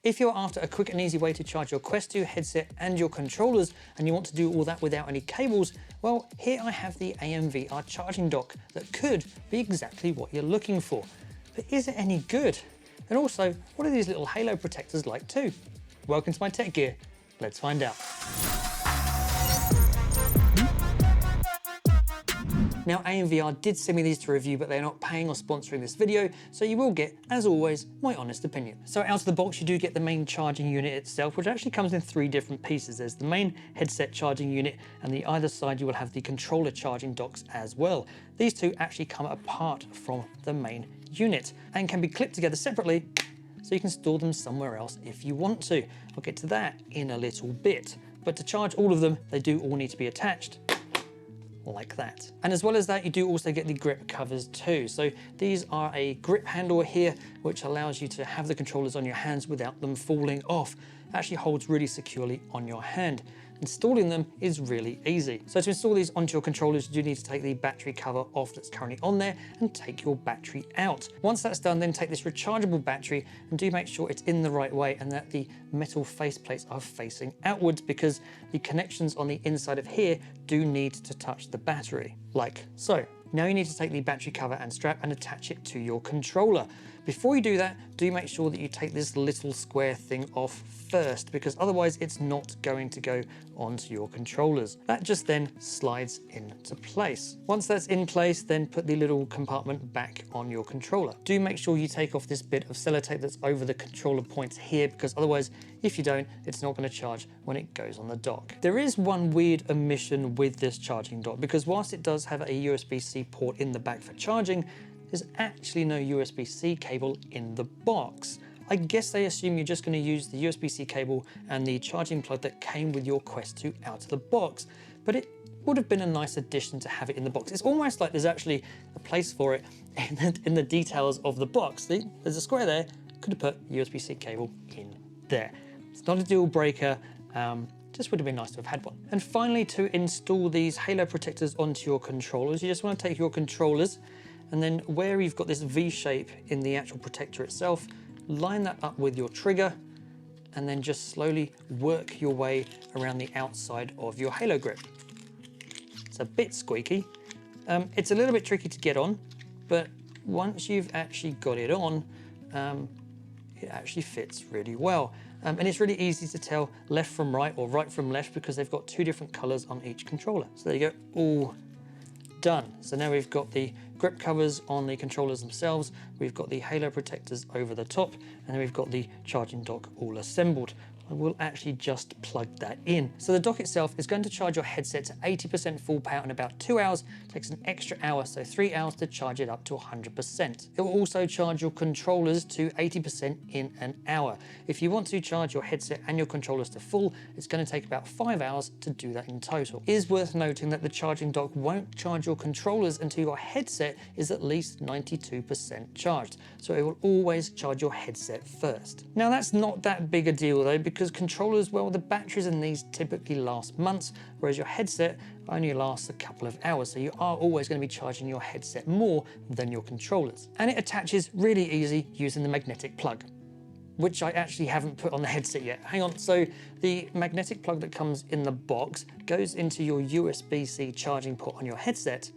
If you're after a quick and easy way to charge your Quest 2 headset and your controllers, and you want to do all that without any cables, well, here I have the AMVR charging dock that could be exactly what you're looking for. But is it any good? And also, what are these little halo protectors like too? Welcome to my tech gear. Let's find out. Now, AMVR did send me these to review, but they're not paying or sponsoring this video, so you will get, as always, my honest opinion. So out of the box, you do get the main charging unit itself, which actually comes in 3 different pieces. There's the main headset charging unit, and the either side you will have the controller charging docks as well. These 2 actually come apart from the main unit and can be clipped together separately, so you can store them somewhere else if you want to. I'll get to that in a little bit. But to charge all of them, they do all need to be attached like that. And as well as that, you do also get the grip covers too. So these are a grip handle here, which allows you to have the controllers on your hands without them falling off. It actually holds really securely on your hand. Installing them is really easy. So to install these onto your controllers, you do need to take the battery cover off that's currently on there and take your battery out. Once that's done, then take this rechargeable battery and do make sure it's in the right way and that the metal faceplates are facing outwards, because the connections on the inside of here do need to touch the battery, like so. Now you need to take the battery cover and strap and attach it to your controller. Before you do that, do make sure that you take this little square thing off first, because otherwise it's not going to go onto your controllers. That just then slides into place. Once that's in place, then put the little compartment back on your controller. Do make sure you take off this bit of sellotape that's over the controller points here, because otherwise, if you don't, it's not going to charge when it goes on the dock. There is one weird omission with this charging dock, because whilst it does have a USB-C port in the back for charging, there's actually no USB-C cable in the box. I guess they assume you're just going to use the USB-C cable and the charging plug that came with your Quest 2 out of the box, but it would have been a nice addition to have it in the box. It's almost like there's actually a place for it in the details of the box. See, there's a square there, could have put USB-C cable in there. It's not a deal breaker, just would have been nice to have had one. And finally, to install these halo protectors onto your controllers, you just want to take your controllers and then where you've got this V shape in the actual protector itself, line that up with your trigger and then just slowly work your way around the outside of your halo grip. It's a bit squeaky. It's a little bit tricky to get on, but once you've actually got it on, it actually fits really well. And it's really easy to tell left from right or right from left, because they've got 2 different colors on each controller. So there you go, all done. So now we've got the grip covers on the controllers themselves, we've got the halo protectors over the top, and then we've got the charging dock all assembled. I will actually just plug that in. So the dock itself is going to charge your headset to 80% full power in about 2 hours. It takes an extra hour, so 3 hours to charge it up to 100%. It will also charge your controllers to 80% in an hour. If you want to charge your headset and your controllers to full, it's going to take about 5 hours to do that in total. It is worth noting that the charging dock won't charge your controllers until your headset is at least 92% charged. So it will always charge your headset first. Now that's not that big a deal though, because controllers, well, the batteries in these typically last months, whereas your headset only lasts a couple of hours. So you are always going to be charging your headset more than your controllers. And it attaches really easy using the magnetic plug, which I actually haven't put on the headset yet. Hang on, so the magnetic plug that comes in the box goes into your USB-C charging port on your headset,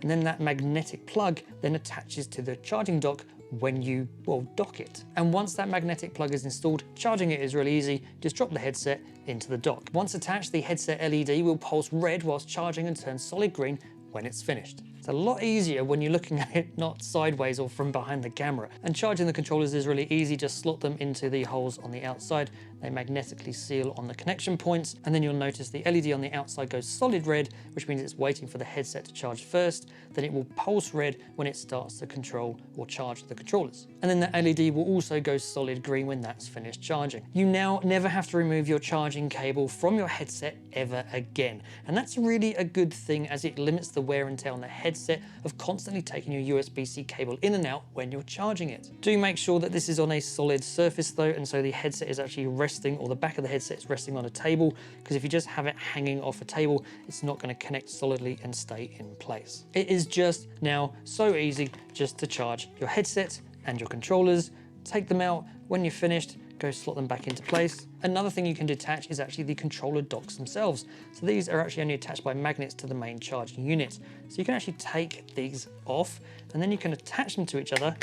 and then that magnetic plug then attaches to the charging dock when you, well, dock it. And once that magnetic plug is installed, charging it is really easy. Just drop the headset into the dock. Once attached, the headset LED will pulse red whilst charging and turn solid green when it's finished. It's a lot easier when you're looking at it not sideways or from behind the camera. And charging the controllers is really easy. Just slot them into the holes on the outside. They magnetically seal on the connection points, and then you'll notice the LED on the outside goes solid red, which means it's waiting for the headset to charge first. Then it will pulse red when it starts to control or charge the controllers. And then the LED will also go solid green when that's finished charging. You now never have to remove your charging cable from your headset ever again. And that's really a good thing, as it limits the wear and tear on the headset of constantly taking your USB-C cable in and out when you're charging it. Do make sure that this is on a solid surface though, and so the headset is actually resting, or the back of the headset is resting on a table, because if you just have it hanging off a table, it's not going to connect solidly and stay in place. It is just now so easy just to charge your headset and your controllers. Take them out when you're finished, go slot them back into place. Another thing you can detach is actually the controller docks themselves. So these are actually only attached by magnets to the main charging unit. So you can actually take these off and then you can attach them to each other.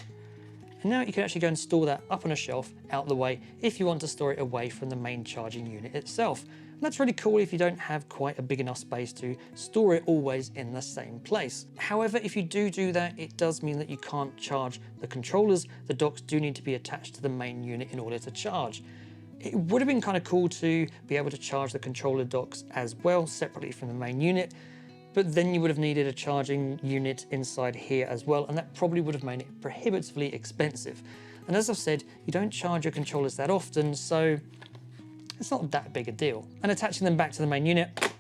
And now you can actually go and store that up on a shelf out the way if you want to store it away from the main charging unit itself. And that's really cool if you don't have quite a big enough space to store it always in the same place. However, if you do that, it does mean that you can't charge the controllers. The docks do need to be attached to the main unit in order to charge. It would have been kind of cool to be able to charge the controller docks as well, separately from the main unit, but then you would have needed a charging unit inside here as well, and that probably would have made it prohibitively expensive. And as I've said, you don't charge your controllers that often, so it's not that big a deal. And attaching them back to the main unit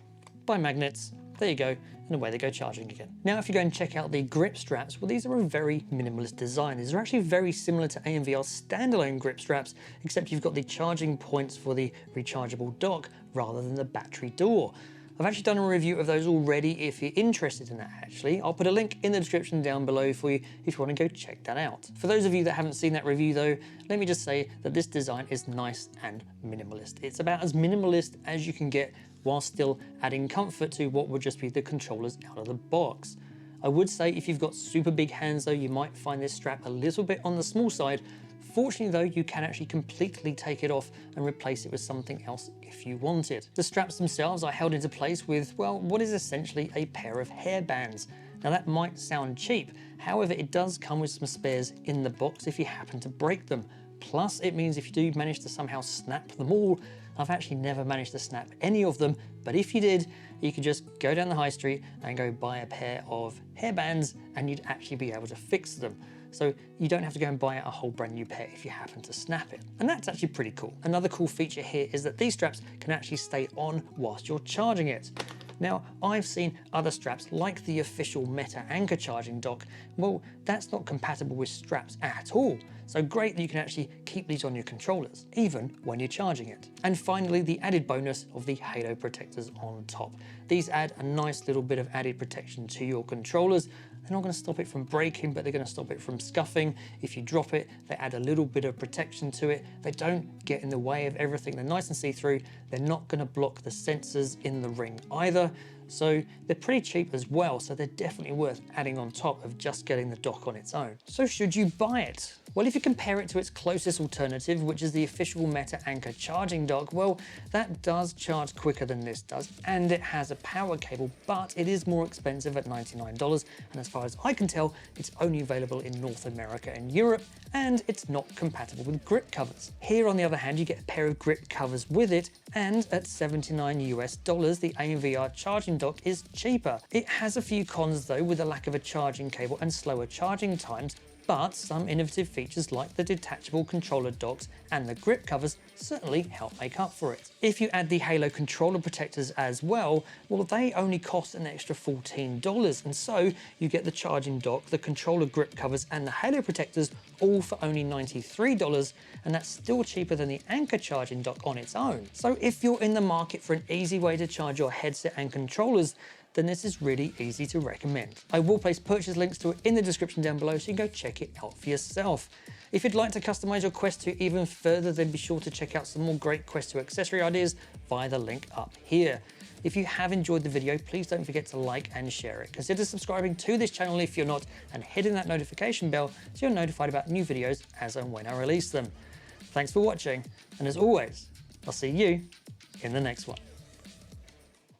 by magnets, there you go, and away they go charging again. Now, if you go and check out the grip straps, well, these are a very minimalist design. These are actually very similar to AMVR's standalone grip straps, except you've got the charging points for the rechargeable dock rather than the battery door. I've actually done a review of those already if you're interested in that actually. I'll put a link in the description down below for you if you want to go check that out. For those of you that haven't seen that review though, let me just say that this design is nice and minimalist. It's about as minimalist as you can get while still adding comfort to what would just be the controllers out of the box. I would say if you've got super big hands though, you might find this strap a little bit on the small side. Fortunately though, you can actually completely take it off and replace it with something else if you wanted. The straps themselves are held into place with, well, what is essentially a pair of hairbands. Now that might sound cheap, however it does come with some spares in the box if you happen to break them. Plus it means if you do manage to somehow snap them all, I've actually never managed to snap any of them, but if you did, you could just go down the high street and go buy a pair of hairbands and you'd actually be able to fix them. So you don't have to go and buy a whole brand new pair if you happen to snap it. And that's actually pretty cool. Another cool feature here is that these straps can actually stay on whilst you're charging it. Now, I've seen other straps like the official Meta Anker charging dock. Well, that's not compatible with straps at all. So great that you can actually keep these on your controllers, even when you're charging it. And finally, the added bonus of the halo protectors on top. These add a nice little bit of added protection to your controllers. They're not going to stop it from breaking, but they're going to stop it from scuffing. If you drop it, they add a little bit of protection to it. They don't get in the way of everything. They're nice and see-through. They're not going to block the sensors in the ring either. So they're pretty cheap as well, so they're definitely worth adding on top of just getting the dock on its own. So should you buy it? Well, if you compare it to its closest alternative, which is the official Meta Anker charging dock, well, that does charge quicker than this does, and it has a power cable, but it is more expensive at $99, and as far as I can tell, it's only available in North America and Europe, and it's not compatible with grip covers. Here, on the other hand, you get a pair of grip covers with it, and at $79 US, the AMVR charging dock is cheaper. It has a few cons though, with the lack of a charging cable and slower charging times, but some innovative features like the detachable controller docks and the grip covers certainly help make up for it. If you add the Halo controller protectors as well, well, they only cost an extra $14, and so you get the charging dock, the controller grip covers and the Halo protectors all for only $93, and that's still cheaper than the Anker charging dock on its own. So if you're in the market for an easy way to charge your headset and controllers, then this is really easy to recommend. I will place purchase links to it in the description down below so you can go check it out for yourself. If you'd like to customize your Quest 2 even further, then be sure to check out some more great Quest 2 accessory ideas via the link up here. If you have enjoyed the video, please don't forget to like and share it. Consider subscribing to this channel if you're not, and hitting that notification bell so you're notified about new videos as and when I release them. Thanks for watching, and as always, I'll see you in the next one.